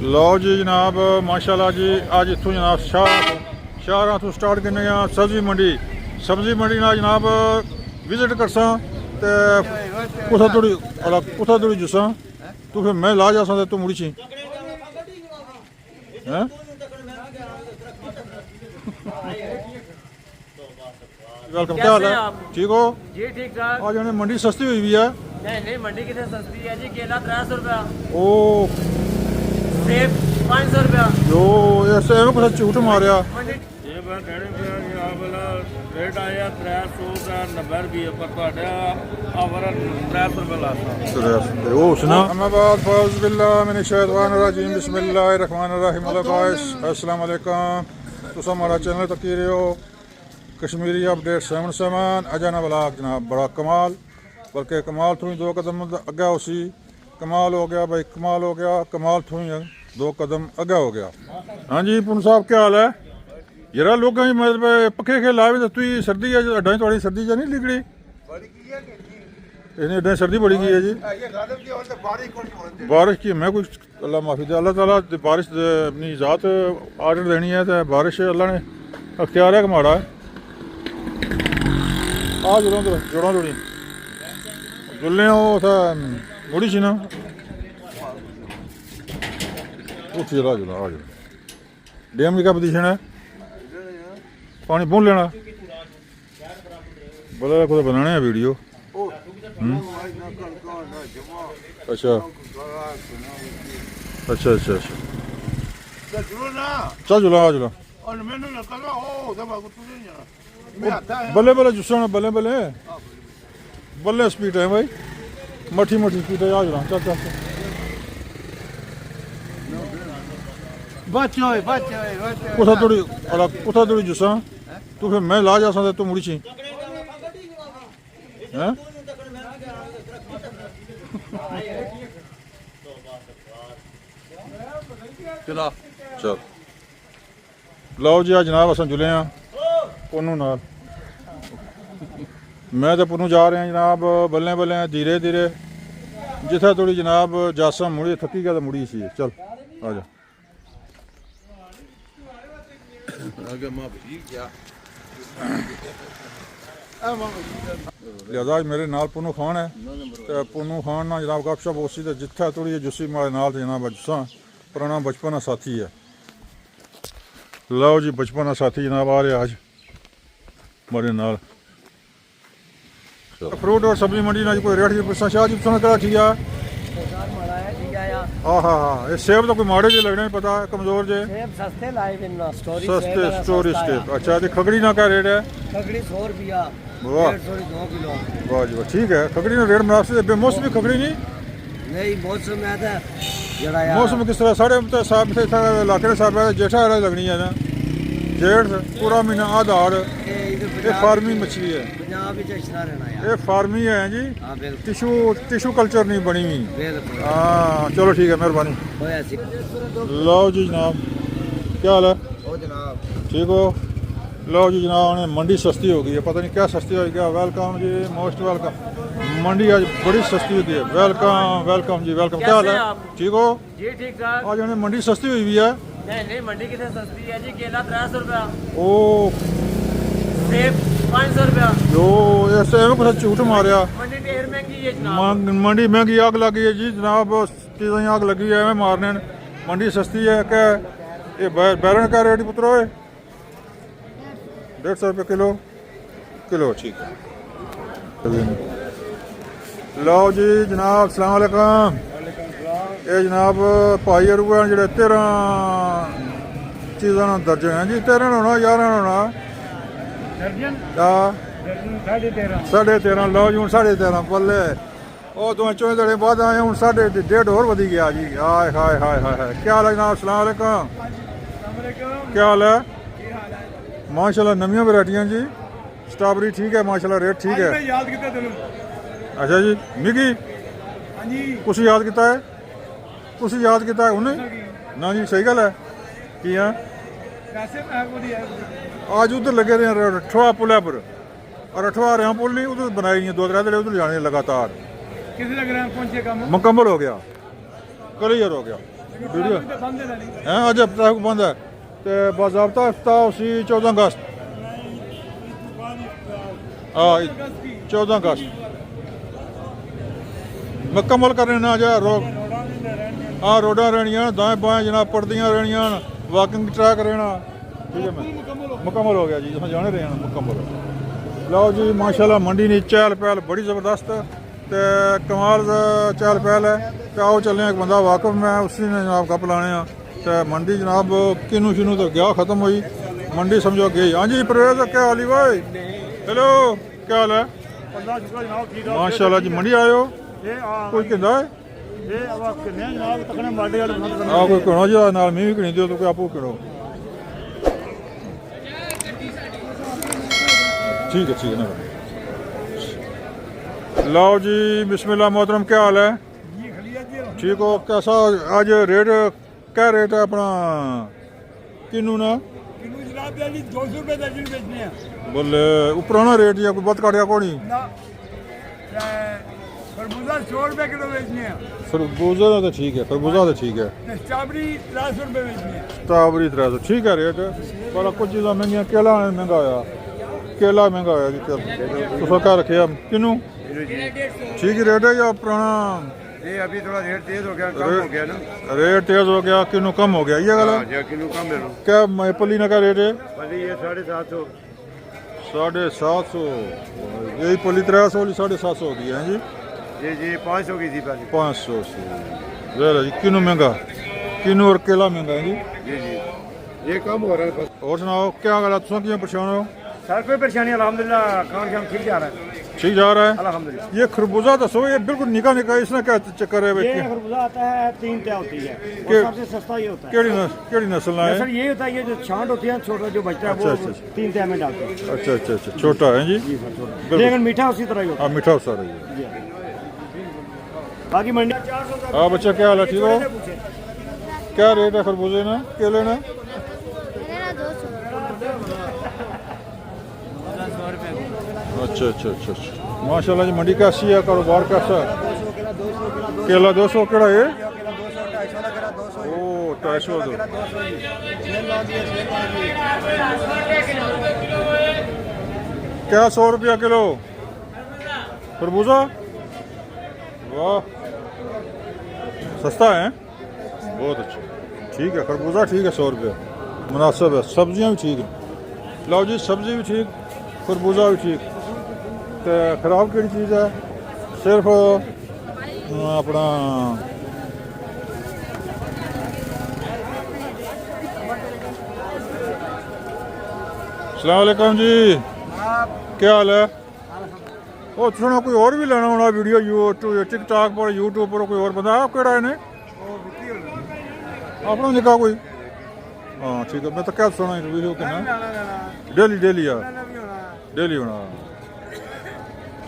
लो जी जनाब माशाल्लाह जी अज इतों जनाब शाहरा तो स्टार्ट करने सब्जी मंडी ना जनाब विजिट करसा ते कुत्थै धोड़ी जुस्सा तू फिर मैं ला जा तू मुड़ी छी हैं वेलकम क्या हाल है ठीक हो जी ठीक ठाक। आज उन्हें मंडी सस्ती हुई भी है नहीं मंडी कितने सस्ती है जी। केला 300 रुपया, ओ सेब 500 रुपया। जो ऐसे एवं कुछ झूठ मारिया मंडी ये मैं कहने पे यहाँ वाला रेट आया 390 रुपये पर ਤੁਹਾਡਾ ਆਵਰ 300 रुपये लाता वो सुना अम्मा बाद फौज बिल्लाह मिन शैतानिर रजीम बिस्मिल्लाहिर रहमानिर रहीम अस्सलाम वालेकुम तुसा हमारा चैनल तकी रहे हो कश्मीरी अपडेट 77 अजाना ब्लॉग जनाब बड़ा कमाल बल्कि कमाल थोड़ी 2 कदम अग्गा उसी कमाल हो गया भाई कमाल हो गया कमाल थोड़ी 2 कदम अग्गा हो गया। हाँ जी पुन साहब क्या हाल है जरा लोग मतलब पखे खे लाए तु सर्दी है अड्डा थोड़ी सर्दी जा नहीं लिगड़ी इन्हें अड्डा सर्दी बड़ी गई है जी बारिश की मैं कुछ अल्लाह माफ़ी दे अल्लाह ताला बारिश अपनी ज़ात आर्डर देनी है तो बारिश अल्लाह ने अख्तियार है कमाड़ा है आ जोड़ा जोड़ी जुल्ले मुड़ी सी ना उठ जरा जुला आ जा डैम की क्या पोजीशन है पानी भून लेना बोला कुछ बनाने है वीडियो अच्छा अच्छा अच्छा अच्छा चल जुला आ जुला बल्ले बल्ले जुस्सा बल्ले बल्ले बल्ले स्पीड है भाई मठी मठी स्पीड है आ जुला चल चल कुत्थै धोड़ी जुस्सा तू फिर मैं ला जा तू मुड़ी छी हैं चला चल लो जी आज जनाब अस जुले हाँ पुनू नाल मैं तो पुनू जा रहे हैं जनाब बल्ले बल्ले धीरे धीरे जिथे थोड़ी जनाब जासा मुड़ी थकी गया तो मुड़ी सी चल आ जा लिहाजा मेरे नाल पुनू खान है तो पुनू खान ना जनाब गपशप उसी तो जिथे थोड़ी जुस्सी मारे नाल जनाब जुस्सा पुराना बचपन का साथी है। लो जी बचपन का साथी जनाब आ रहा आज मेरे नाल फ्रूट और सब्जी मंडी ना कोई रेट पुछा शाह जी पुछना क्या ठीक है हाँ हाँ हाँ ये सेब तो कोई माड़े जे लगने पता है कमजोर जे सस्ते लाए सस्ते स्टोरी स्टेप अच्छा जी खगड़ी ना क्या रेट है खगड़ी 100 रुपया वाह 2 किलो वाह जी वाह ठीक है खगड़ी ना रेट मुनासिब बेमौसमी खगड़ी नहीं मौसम है था जड़ा यार मौसम किस तरह साढ़े साहब थे इलाके साहब जेठा लगनी है ना जेठ पूरा महीना आधार ये फार्मिंग मछली है ये फार्मिंग है जी टिशू कल्चर नहीं बनी हुई हाँ चलो ठीक है मेहरबानी लो जी जनाब क्या हाल है ठीक हो लो जी जनाब उन्हें मंडी सस्ती हो गई है पता नहीं क्या सस्ती हो गया वेलकम जी मोस्ट वेलकम मंडी आज बड़ी सस्ती होती है वेलकम वेलकम जी वेलकम क्या हाल है ठीक हो जी ठीक ठाक। आज उन्हें मंडी सस्ती हुई भी है नहीं मंडी कितने सस्ती है जी। केला 300 रुपया, ओ सेब 500 रुपया। जो ऐसे एवं कुछ झूठ मारिया मंडी ढेर महंगी है जनाब। मंडी महंगी आग लगी है जी जनाब चीज़ें आग लगी है एवं मारने मंडी सस्ती है क्या ये बैरन का रेट पुत्रो है 150 रुपये किलो ठीक है। लो जी जनाब अस्सलाम वालेकुम ये जनाब भाई अरुआ जो 13 चीज़ा दर्जन है जी 13 होना 11 होना साढ़े 13 लो जी हूँ 13.5 पल्ले वो दो चौं दड़े बाद आए हूँ 1.5 होर वधी गया जी हाय हाय हाय हाय क्या हाल है जनाब अस्सलाम वालेकुम क्या हाल है माशाल्लाह नवी वैरायटियां जी स्ट्रॉबेरी ठीक है माशाल्लाह रेट ठीक है अच्छा जी मिगी कुछ याद किया है कुछ याद किया है उन्हें ना जी सही गल है की है आज उधर लगे रहे रठवा पुल पर और रठवा रेहा पुल नहीं उधर बनाई 2-3 दिन उधर जाने लगातार मुकम्मल हो गया क्लियर हो गया ਵੀਡੀਓ ਹੈ ਅੱਜ ਹਫਤਾ ਬੰਦ ਹੈ ਤੇ ਬਾਜ਼ਾਬਤਾ ਇਫਤਾਹ ਉਸੀ 14 ਅਗਸਤ हाँ 14 अगस्त मुकम्मल कर लेना जा हाँ रोडा रहनिया दाएं बाएं जनाब पड़दियाँ रहनिया वॉकिंग ट्रैक रहना ठीक है मैं मुकम्मल हो गया जी तुम जाने रहे हैं मुकम्मल लो जी माशाल्लाह मंडी ने चहल पहल बड़ी ज़बरदस्त ते कमाल चहल पहल है तो आओ चलें एक बंदा वाकफ में उसी ने जनाब गप लाने तो मंडी जनाब किनू शिनू तो गया ख़त्म हुई मंडी समझो गई हाँ जी परवेज क्या हाल भाई हेलो क्या हाल है माशाल्लाह जी मंडी आयो कोई कहता है कोई कहना जी नाल मैं भी कहनी दो तो कोई आपको कहो ठीक है ना लाओ जी बिस्मिल्लाह मोहतरम क्या हाल है ठीक हो कैसा आज रेट क्या रेट है अपना किनू ना बोले पुराना रेट या कोई बहुत काटिया को नहीं खरबूजा 100 रुपए किलो बेचने हैं खरबूजा तो ठीक है खरबूजा तो ठीक है स्ट्रॉबेरी 300 रुपए बेचने हैं स्ट्रॉबेरी 300 ठीक है रेट पर कुछ चीज़ा महंगियां केला महंगा होया केला महंगा होया जी तो क्या रखे किनू ठीक ही रेट है या पुराना ये अभी थोड़ा रेट तेज हो गया कम हो गया ना रेट तेज हो गया किनू कम हो गया ये गल किलो कम ले लो क्या पली ना का रेट है पली ये 750 750 यही पली 300 वाली 750 होती है जी जी 500 की थी पहले 500 से जरा जी किनू महंगा किनू और केला महंगा है जी जी ये कम हो रहा है बस और सुनाओ क्या गल तुम किं परेशान हो सर कोई परेशानी अल्हम्दुलिल्लाह काम शाम ठीक जा रहा है ठीक जा रहा है अल्हम्दुलिल्लाह ये खरबूजा दसो ये बिल्कुल निका निका इसने क्या चक्कर है ये खरबूजा आता है 3 तय होती है और सबसे सस्ता ये होता है केड़ी नस्ल है सर ये होता है ये जो छांट होती है छोटा जो बचता है वो 3 तय में डालते हैं अच्छा छोटा है जी लेकिन मीठा उसी तरह ही होता हाँ मीठा सारा ही है है बाकी मंडी हाँ बच्चा क्या हाल है ठीक हो क्या रेट है खरबूजे ना केले ना अच्छा माशाल्लाह जी मंडी कैसी है कारोबार कैसा है केला 200 केड़ा है ओ 250 दो क्या 100 रुपया किलो खरबूजा वाह सस्ता है बहुत अच्छा ठीक है खरबूजा ठीक है 100 रुपया मुनासिब है सब्जियां भी ठीक है लाओ जी सब्जी भी ठीक खरबूजा भी ठीक तो खराब केड़ी चीज़ है सिर्फ अपना अस्सलाम वालेकुम जी क्या हाल है वो सुना कोई और भी लेना होना वीडियो यूट्यूब टिकटॉक पर यूट्यूब पर कोई और बंदा केड़ा है अपना निका कोई हाँ ठीक है मैं तो क्या सुना वीडियो के ना डेली यार डेली होना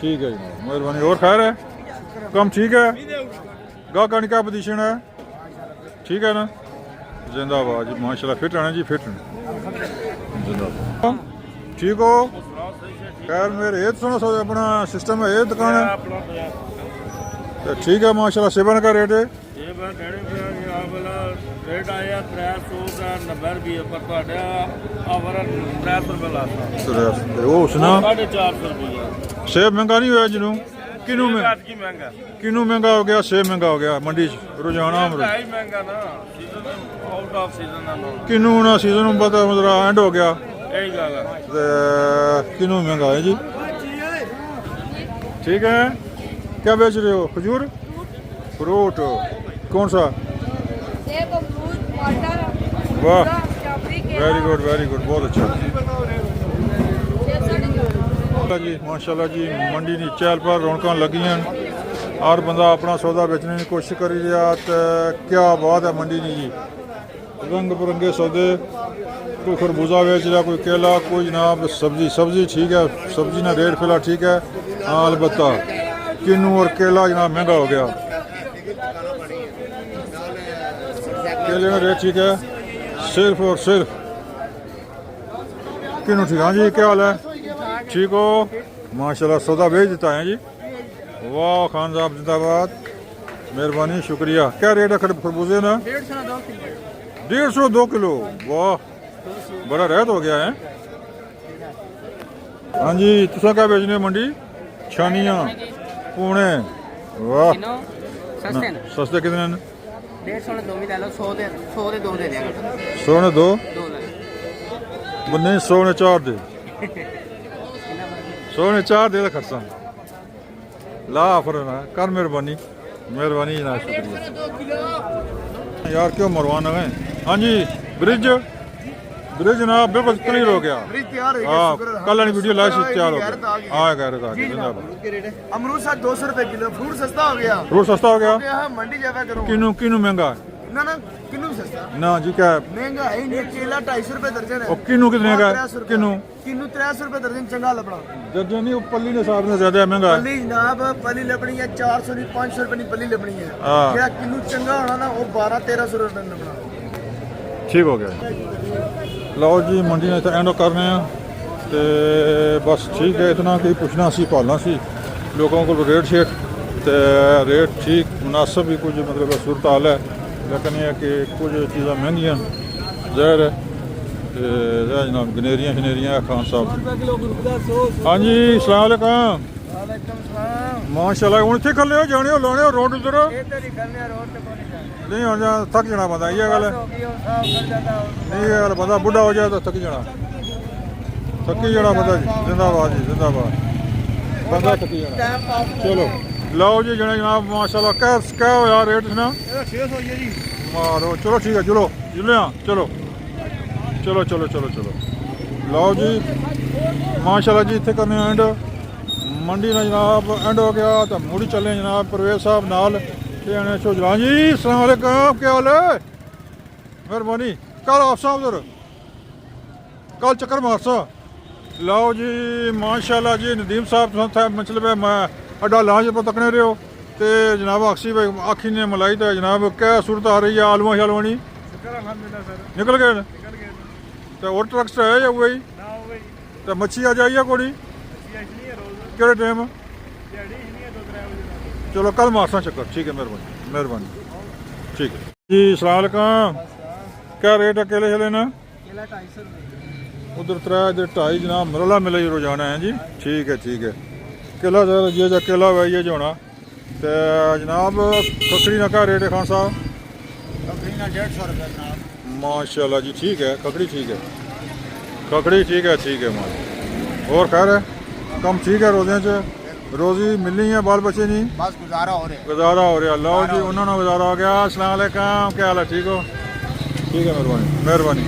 ठीक है जी मेहरबानी और खैर है कम ठीक है गाहक का पोजीशन है ठीक है ना जिंदाबाद जी माशाल्लाह फिट रहना जी फिट जिंदाबाद ठीक हो खैर मेरे ये सुनो अपना सिस्टम है ये दुकान है तो ठीक है माशाल्लाह सेवन का रेट है रेट आया 390 रुपये पर ਤੁਹਾਡਾ ਆਵਰ 300 रुपये लाता ਉਹ ਸੁਣਾ 450 रुपये सेब महंगा नहीं होया जिनू किनू में की महंगा किनू महंगा हो गया सेब महंगा हो गया मंडी रोजाना है महंगा ना सीजन आउट ऑफ सीजन ना किनू ना सीजन मतलब एंड हो गया यही गल है किनू महंगा है जी ठीक है क्या बेच रहे हो खजूर फ्रूट कौन सा वाह वेरी गुड बहुत अच्छा जी माशाल्लाह जी मंडी नी चहल पर रौनक लगी हैं हर बंदा अपना सौदा बेचने की कोशिश करी रहा तो क्या बात है मंडी नी जी रंग बिरंगे सौदे कोई खरबूजा बेच रहा कोई केला कोई जनाब सब्जी ठीक है सब्जी ना रेट फिलहाल ठीक है हाँ अलबत्ता किन्नू और केला जनाब महंगा हो गया केले का रेट ठीक है सिर्फ और सिर्फ किन्नू ठीक हाँ जी क्या हाल है ठीक हो माशाल्लाह सौदा भेज देता है जी वाह खान साहब जिंदाबाद मेहरबानी शुक्रिया। क्या रेट है खरबूजे ना? 150 2 किलो। वाह बड़ा रेट हो गया है। हाँ जी तुसा क्या बेचने मंडी? छानिया पुणे। वाह सस्ते न सस्ते कितने ने? 150 ने दो भी ले लो 100 दे 2 दे देंगे 100 ने 2 2 ले बन्ने 100 ने 4 दे 100 ने 4 दे खर्चा ला फिर ना कर मेहरबानी मेहरबानी ना शुक्रिया यार क्यों मरवाना है। हाँ जी ब्रिज ब्रिज ना बिल्कुल क्लियर हो गया। हाँ कल वाली वीडियो लाइव तैयार हो गया। हाँ कह रहे थे अमरूद साथ 200 रुपए किलो फ्रूट सस्ता हो गया। फ्रूट सस्ता हो गया। मंडी जावा करो किनू किनू महंगा है? ना ना किन्नू भी सस्ता ना जी क्या है? महंगा है ही नहीं। केला 250 रुपए दर्जन है और किनू कितने का है? 300 रुपए। किनू किन्नू 300 रुपए दर्जन चंगा लपड़ा। दर्जन नहीं पल्ली ने साहब ने ज्यादा महंगा है। पली जनाब पली लपनी है 400 नहीं 500 रुपए नहीं पली लपनी है। हाँ। जेड़ा किन्नू चंगा होना ना वो 12-1300 रुपए लपना। ठीक हो गया। ਲਓ ਜੀ ਮੰਡੀ ਨੇ ਤਾਂ ਐਂਡ ਕਰਨੇ ਆ ਤੇ ਬਸ ਠੀਕ ਹੈ ਇਤਨਾ ਕਿ ਪੁੱਛਣਾ ਸੀ ਭਾਲਣਾ ਸੀ ਲੋਕਾਂ ਕੋਲ ਰੇਟ ਸ਼ੇਟ ਤੇ ਰੇਟ ਠੀਕ ਮੁਨਾਸਬ ਵੀ ਕੁਝ ਮਤਲਬ ਸੂਰਤ ਹਾਲ ਹੈ ਲੇਕਿਨ ਇਹ ਕਿ ਕੁਝ ਚੀਜ਼ਾਂ ਮਹਿੰਗੀਆਂ ਜ਼ਾਹਿਰ ਹੈ ਤੇ ਜਨਾਬ ਗਨੇਰੀਆਂ ਸ਼ਨੇਰੀਆਂ ਖਾਨ ਸਾਹਿਬ। ਹਾਂਜੀ ਅਸਲਾਮ ਵਾਲੇਕਮ। ਮਾਸ਼ਾਅੱਲਾ ਹੁਣ ਇੱਥੇ ਖੱਲੇ ਹੋ ਜਾਣੇ ਹੋ ਲਾਉਣੇ ਹੋ ਰੋਡ ਉਧਰ नहीं हो जा थक जाना बंदा ये गल नहीं ये गल बंदा बुढ़ा हो जाए तो थक जाना थकी जाना बंदा जी जिंदाबाद जी जिंदाबाद बंदा थकी जाना। चलो लाओ जी जनाब माशाल्लाह क्या हो यार रेट ना 600 है जी मारो चलो ठीक है चलो जुलिया चलो चलो चलो चलो चलो लाओ जी माशाल्लाह जी इतने करने एंड मंडी ना जनाब एंड हो गया तो मुड़ी चले जनाब परवेज साहब नाल जलान जी अस्सलाम वालेकुम क्या हाल है? मेहरबानी कल आप उधर कल चक्कर मारसा। लाओ जी माशाल्लाह जी नदीम साहब मतलब है मैं अड्डा लांच पर तकने रहे हो तो जनाब अक्सी भाई आखी ने मलाई तो जनाब क्या सूरत आ रही है आलवा शालवानी निकल गए तो और ट्रक है या वही तो मच्छी आ जाइए कोड़ी केड़े टाइम? चलो कल मारसा चक्कर ठीक है मेहरबानी मेहरबानी ठीक है जी अस्सलाम वालेकुम। क्या रेट है केले चले ना? केला 250 रुपए उधर 3 इधर 2.5 जनाब मरला मिला ही रोजाना है जी ठीक है केला ये जो केला है ये जो होना तो जनाब खकड़ी ना क्या रेट है खान साहब? खकड़ी ना 150 रुपए जनाब। माशाल्लाह जी ठीक है खकड़ी ठीक है माल और खैर है कम ठीक है रोज़े च रोजी मिलनी है बाल बच्चे नहीं बस गुजारा हो रहा है लो जी उन्होंने गुजारा हो गया। अस्सलाम वालेकुम क्या हाल है ठीक हो? ठीक है मेहरबानी